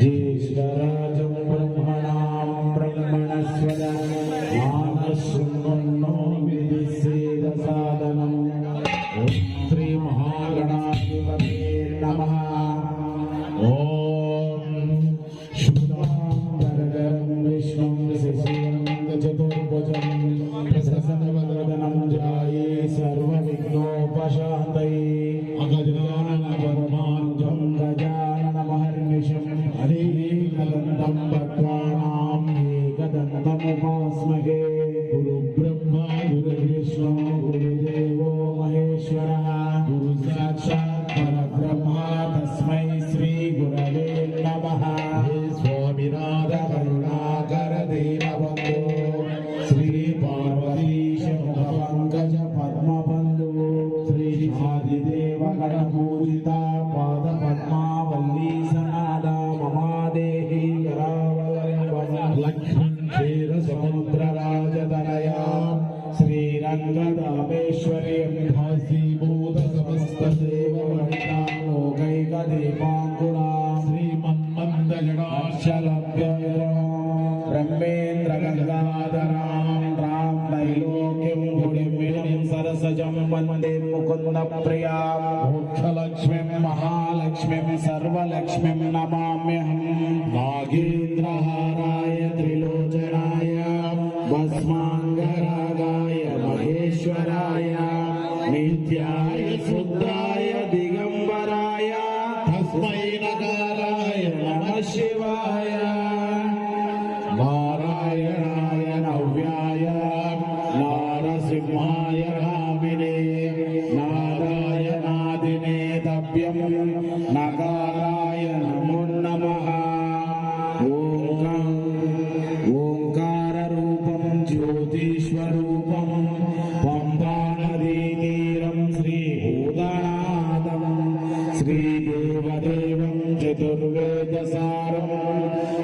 ज्येष्ठराजं ब्रह्मणां ब्रह्मणस्पद आनशृण्वन्नो विधिसेदसादनं ॐ श्री महागणाधिपतये नमः। ॐ शुक्लाम्बरधरं विष्णुं शशिवर्णं चतुर्भुजं प्रसन्नवदनं ध्याये सर्वविघ्नोपशान्तये अगजाननपरमार्गं गजाननमहर्निशम् अनेकदन्तं भक्तानां एकदन्तमुपास्महे। गुरुब्रह्मा गुरुर्विष्णु गुरुदेवो महेश्वरः गुरुसाक्षात् परब्रह्मा तस्मै श्री गुरवे नमः। हे स्वामिनाथ करुणाकर दीनबन्धो श्री पार्वतीश पंकज पद्मबन्धु श्री आदिदेव गणपूजिता पाद पद्मावल्ली सनादा ममादेहि करावलम्बनं लक्ष्मीं क्षीर समुद्र राजतनया श्रीरङ्गदामेश्वर्यं भासीभूत समस्त देववनितां लोकैकदीपाङ्कुरां श्रीमन्मन्दगणाक्षलभ्यं ब्रह्मेन्द्र गङ्गाधरां रां त्रैलोक्यं गुणिं सरसजं वन्दे मुकुन्दप्रियां मोक्षलक्ष्मीं महालक्ष्मीं सर्वलक्ष्मीं नमाम्यहं। नागेन्द्रहाराय त्रिलोचनाय भस्माङ्गरागाय महेश्वराय नित्याय शुद्धाय दिगंबराय तस्मै नकाराय नमः शिवाय। नारायणाय नव्याय नारसिंहाय गामिने नाराय नादिने तभ्यं नकाराय नमो नमः। ओंकाररूपं ज्योतिष्वरूपं पंपानदीतीरं श्रीभूतनाथं श्रीदेवदेवं चतुर्वेदसारं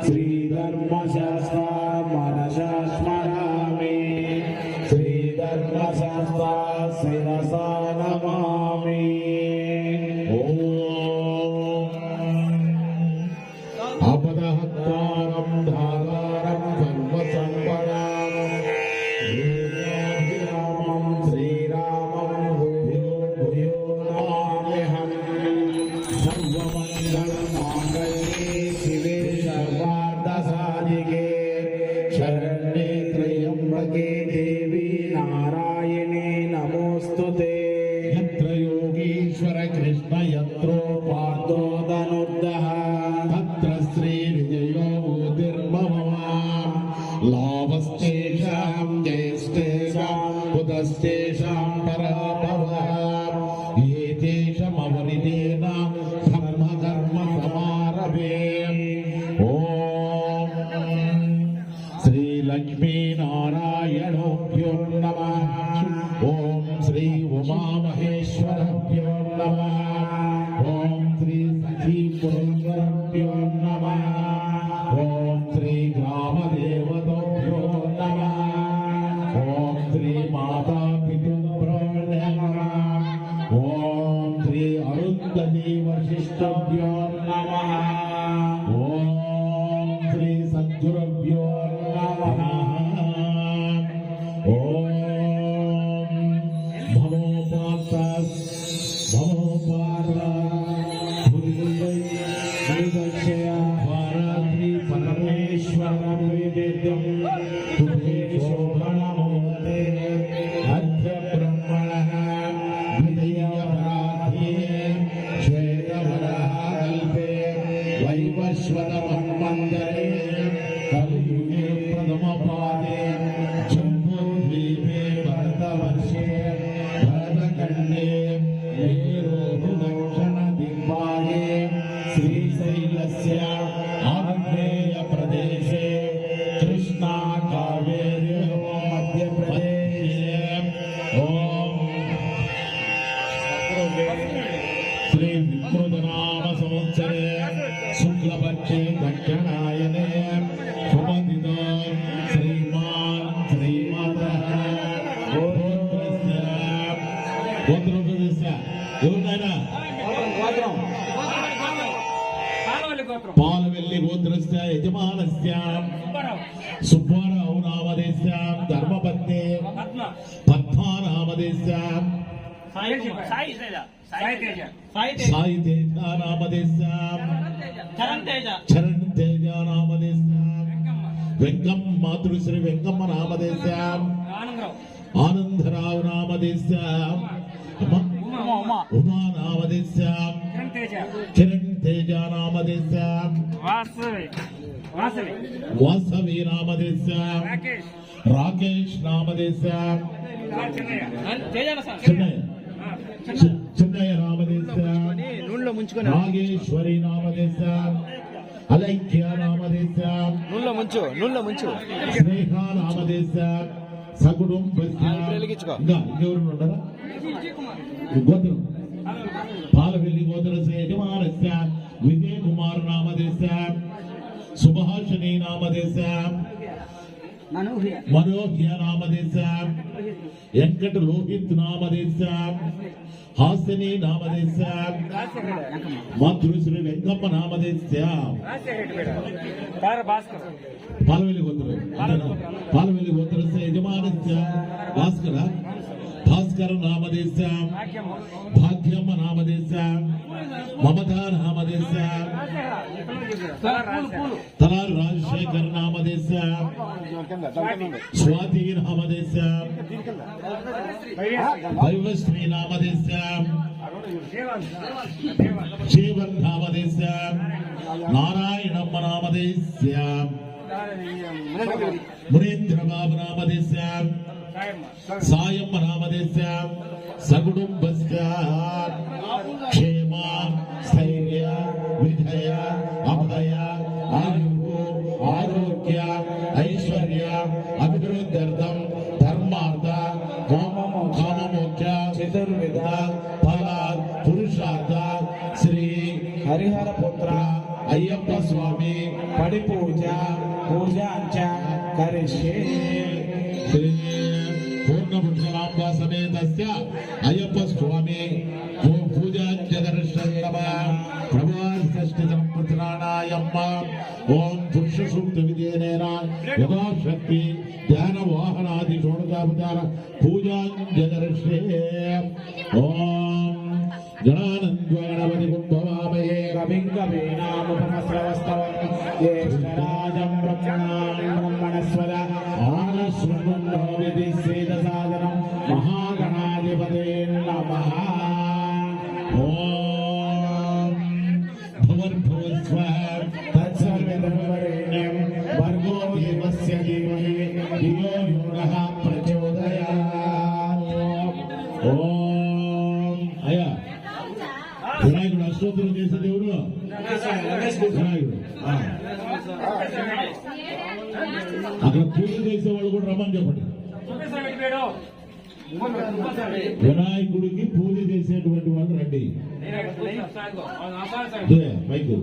श्रीधर्मशास्त्रं मनसा स्मरामि श्रीधर्मशास्त्रं शिरसा नमामि। अपदहत्तारं धातारं सर्वसम्पदां श्रीरामं भूयो भूयो नमाम्यहं। सर्वमङ्गलमाङ्गल्ये शिवे सर्वार्थसाधिके शरण्ये त्र्यम्बके देवी नारायणे नमोऽस्तुते। यत्र योगीश्वर कृष्ण यत्रो पार्थो धनुर्धरः तत्र श्रीविजयो भूतिर्भवः। लाभस्तेषां जयस्तेषां बुधस्तेषां पराभवः। एतेषमवनितेन धर्मकर्म समारभे। ॐ श्रीलक्ष्मीनारायणोऽभ्यो नमः। ॐ श्री उमामहेश्वरभ्यो नमः। ॐ श्री सखीपुरेश्वरभ्यो नमः। ॐ श्री ग्रामदेवताभ्यो नमः। ॐ श्री मातापितृभ्यो नमः। ॐ श्री अरुन्धती वसिष्ठभ्यो नमः। ॐ श्री सद्गुरुभ्यो नमः। ॐ वैवस्वतमन्वन्तरे कलियुगे प्रथमपादे जम्बूद्वीपे भरतवर्षे भरतखण्डे मेरोः दक्षिणदिग्भागे श्रीशैलस्य आग्नेयप्रदेशे कृष्णा कावेर्योः मध्यप्रदेशे ॐ श्री विकृतनाम संवत्सरे शुक्लपक्षे दक्षिणायने शुभदिनो श्रीमान् श्रीमातः गोत्रस्य ఎవరినైనా గోత్రం పాలవెల్లి గోత్రస్య యజమానస్య సుబ్బారావు నామదేశ ధర్మపత్ని పద్మా నామదేశ సాయి తేజ నామదేశ చరణ్ తేజ నామదేశ వెంకమ్మ మాతృశ్రీ వెంకమ్మ నామదేశ ఆనందరావు నామదేశ ఉమా నామదేశ కిరణ్ తేజ నామదేశ వాసవి నామదేశ రాకేష్ నామదేశ చిన్నయ్య నామదేశ నాగేశ్వరి నామదేశ అలైక్య నామదేశ స్నేహ నామదేశ సగుడం ఇంకెవరు ఉండరా గోత్రం పాలవెల్లి గోత్ర యజమానస్య విజయ్ కుమార్ నామదేశ సుభాషిణి నామదేశ మనోహ్య నామదేశ వెంకట లోహిత్ నామదేశ హాసిని నామదేశ మాతృశ్రీ వెంకమ్మ నామదేశ పాలవెల్లి గోత్రస్య యజమానస్య భాస్కర నామదేశ భాగ్యమ్మ నామదేశ మమతా నామదేశ తలార్ రాజశేఖర్ నామదేశ స్వాతి నామదేశ వైవశ్రీ నామదేశ జీవన్ నామదేశ నారాయణమ్మ నామదేశ మునీంద్రబాబు నామదేశ సాయమ్మ నామదేశ సకుటుంబస్య క్షేమ స్థైర్య విజయ అభయ ఆయు ఆరోగ్య ఐశ్వర్య అభివృద్ధ్యర్థం ధర్మార్థ కామమోక్ష చతుర్విధ ఫల పురుషార్థ శ్రీ హరిహర పుత్ర అయ్యప్ప స్వామి పడి పూజాంచ కరిష్యే శ్రీ పూర్ణపురుషలాంబ సమేతస్య అయ్యప్ప స్వామి పూజాంజదర్శనమ ప్రభాషష్ఠి సంవత్సరాణాయమ్మ ఓం పురుష సూక్త విజయనేన యథాశక్తి ధ్యాన వాహనాది షోడశోపచార పూజాంజదర్శే ఓం గణానంద్వగణపతి కుంభవామహే కవిం కవీనాముపమశ్రవస్తవం జ్యేష్ఠరాజం బ్రహ్మణస్వర ఆనశ్వన్నో విధి శ్రీదసాదనం మహాగణాధిపతే నమః. ఓం భువర్భువస్వ తత్సర్వధర్మవరేణ్యం భర్గో దేవస్య ధీమహి ధియో యో నః ప్రచోదయాత్. ఓం అయ్యా వినాయకుడు అష్టోత్తరం చేసే దేవుడు వినాయకుడు. అక్కడ పూజ చేసే వాళ్ళు కూడా రమ్మని చెప్పండి. వినాయకుడికి పూజ చేసేటువంటి వాళ్ళు రండి. మైకు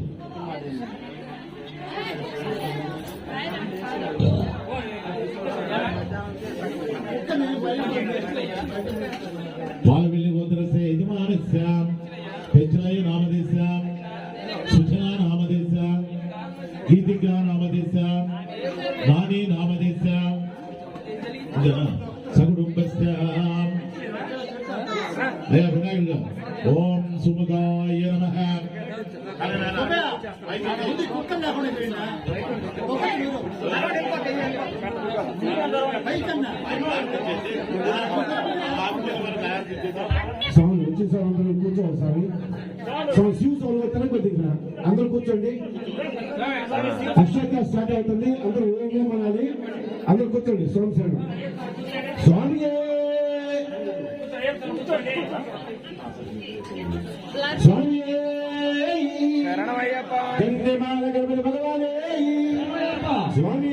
పాలవెల్లి గోత్రస్య యజమానస్య పెచ్చాయి నామదేశ సుజనా నామదేశ గీతికా నామదేశ నాని నామదేశ సకుటుంబస్య అయ్యా వినాయకుడు ఓం సుముఖాయ నమః. స్వామి వచ్చి సార్ అందరూ కూర్చోవాలి స్వామి. స్వామి శివ స్వామి తెలంగాణ దిగిన అందరూ కూర్చోండి. అక్షాత్య స్టార్ట్ అవుతుంది. అందరూ ఏమనాలి? అందరూ కూర్చోండి. స్వామి శరణం. స్వామి స్వామి గంధమాల గణపతి భగవానే స్వామి.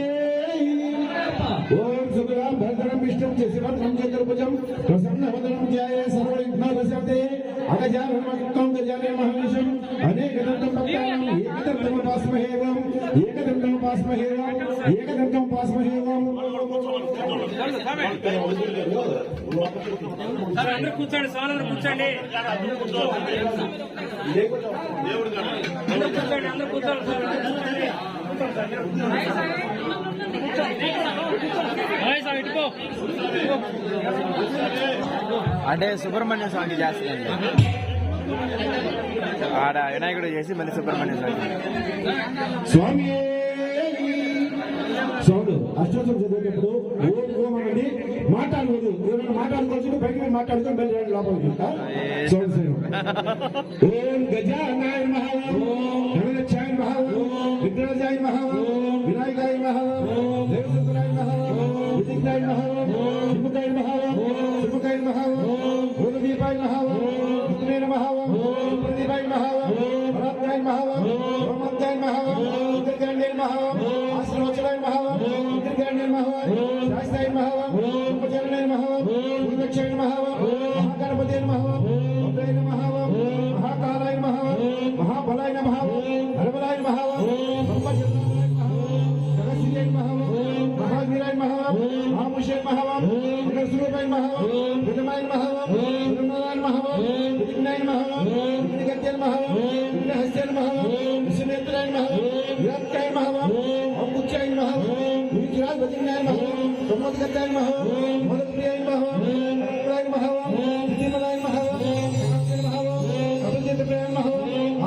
ఓం సుఖరాం భద్రం విష్ణుం శశివర్ణం చతుర్భుజం ప్రసన్నవదనం ధ్యాయే సర్వవిఘ్నోపశాంతయే అగజాననం గజానన మహర్నిశం అనేకదంతం భక్తానాం ఏకదంతం ఉపాస్మహే ఓం ఏకదంతం ఉపాస్మహే ఓం ఏకదంతం ఉపాస్మహే ఓం అందరూ కూర్చోండి, స్వామి కూర్చోండి, అందరూ కూర్చోండి, అందరూ కూర్చోండి. ఇటుకో అంటే సుబ్రహ్మణ్య స్వామికి చేస్తుందండి, ఆడ వినాయకుడు చేసి మళ్ళీ సుబ్రహ్మణ్య స్వామి. స్వామి సౌండ్ అష్టోత్తరం చదివేటప్పుడు ఓం ఓం అనండి, మాట్లాడకూడదు. ఎవరైనా మాట్లాడుకోవచ్చు, బయట మాట్లాడుకొని బయట లోపలికి సౌండ్ ఓం గజానాయ మహా, గణరక్షాయ మహా, విఘ్నరాజాయ మహా, వినాయకాయ మహా, దేవసుందరాయ మహా, విధిజ్ఞాయ మహా, శుభకాయ మహా, శుభకాయ మహా, భూతదీపాయ మహా, విష్ణువే నమః, ప్రదీపాయ మహా, పరాత్మాయ మహా, బ్రహ్మత్యాయ మహా, ఇంద్రగణ్యాయ మహా, ఆశ్రవచనాయ మహా, ఇంద్రగణ్యాయ మహా, శాస్త్రాయ మహా, ఉపచరణాయ మహా, గురుదక్షాయ మహా, మహాగణపతే నమః, అభ్రాయ నమః, మహాకాలాయ మహా, మహాబలాయ నమః, హరబలాయ మహా, బ్రహ్మచర్యాయ మహా, సరస్వతీయ మహా, మహావీరాయ మహా, మహాముషాయ మహా, మంగళస్వరూపాయ మహా, వినమాయ మహా, వినమాయ మహా, విఘ్నాయ మహా, విఘ్నగత్యాయ మహా, విఘ్నహస్యాయ మహా, విశ్వనేత్రాయ మహా, విరాట్కాయ మహా, అంబుచ్చాయ మహా, విరాజవతిన్యాయ మహా, బ్రహ్మోద్గతాయ మహా, మోదప్రియాయ మహా, అప్రాయ మహా, విధిమలాయ మహా, అభిజితప్రియాయ మహా,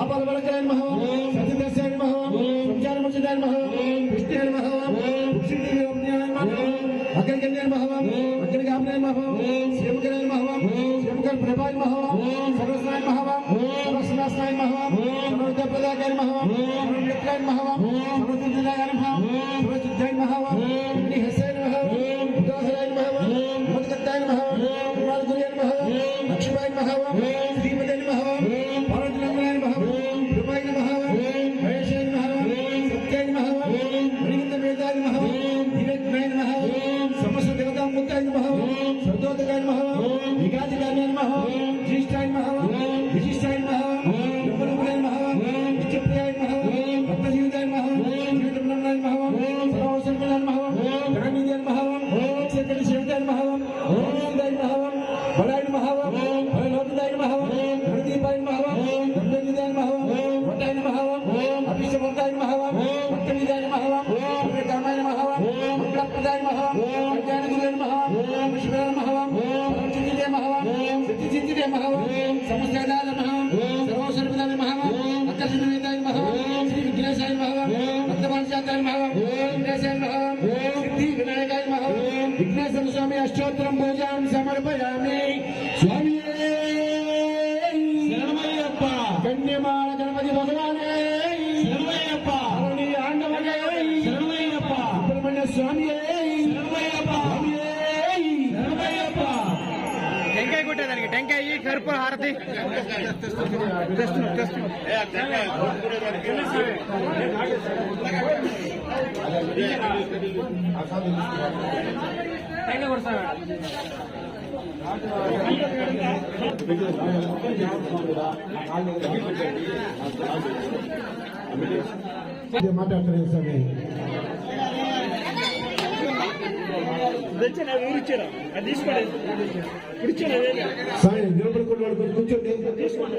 ఆపాలబలకాయ మహా, సత్యదర్శాయ మహా, సంచారమర్చితాయ మహా, విష్ణుయాయ మహా, విష్ణుదేవ్యాయ మహా, అగ్రగణ్యాయ మహా, అగ్రగామ్యాయ మహా, శ్రీమకరాయ మహా, శ్రీమకర ప్రభాయ మహా, సర్వస్నాయ మహా, సర్వస్నాయ మహా, సర్వప్రదాకాయ మహా, సర్వమిత్రాయ మహా, సర్వసిద్ధిదాయ మహా, సర్వసిద్ధాయ మహా, హస్యాయ మహా, ఉదాసరాయ మహా, మోదకత్తాయ మహా, కుమారగుర్యాయ మహా, లక్ష్మీబాయ మహా, శ్రీమదాయ మహా, పార్వతీనందనాయ మహా, కృపాయ మహా, మహేశాయ మహా, సత్యాయ మహా, మణికంఠవేదాయ మహా, దివ్యజ్ఞాయ మహా, సమస్త దేవతామూర్తాయ మహా, సర్వోదకాయ మహా, విఘాతికాయ మహా, జ్యేష్ఠాయ మహా, విశిష్టాయ మహా, బ్రహ్మరూపాయ మహా, నిత్యప్రియాయ మహా, భక్తజీవితాయ మహా, జీవితప్రదాయ మహా, సర్వసర్వదాయ మహా, జ్ఞానిదాయ మహా, నిత్యకలి సేవితాయ మహా, భగవంతుదాయ మహా, బలాయ మహా, బలలోకిదాయ మహా, ప్రదీపాయ మహా, గంధనిదాయ మహా, వటాయ మహా, అభిషేకాయ మహా, భక్తనిదాయ మహా, కామాయ మహా, మంగళప్రదాయ మహా, కళ్యాణగురాయ మహా, విశ్వరాయ మహా, పరమచిత్తిదే మహా, సిద్ధిచిత్తిదే మహా, సమస్తదాయ మహా, సర్వసర్వదాయ మహా, అక్కర్షణవేదాయ మహా, శ్రీ విఘ్నేశాయ మహా, భక్తమానసాయ మహా, విఘ్నేశాయ మహా, సిద్ధి వినాయకాయ మహా, విఘ్నేశ్వర స్వామి అష్టోత్తరం పూజాం సమర్పయామి. స్వామి శరణమయ్యప్ప, కన్యమాల గణపతి భగవానే శరణమయ్యప్ప, ఆండవనే శరణమయ్యప్ప, సుబ్రహ్మణ్య స్వామి శరణమయ్యప్ప, శరణమయ్యప్ప. టెంకాయ కొట్టేదానికి టెంకాయ కర్పూర హారతి మాట్లాడుతున్నాయి స్వామి. ఊరిచ్చారా అది తీసుకోలేదు, స్వామి నిలబడుకున్న వాళ్ళు కూర్చోండి. తీసుకోండి.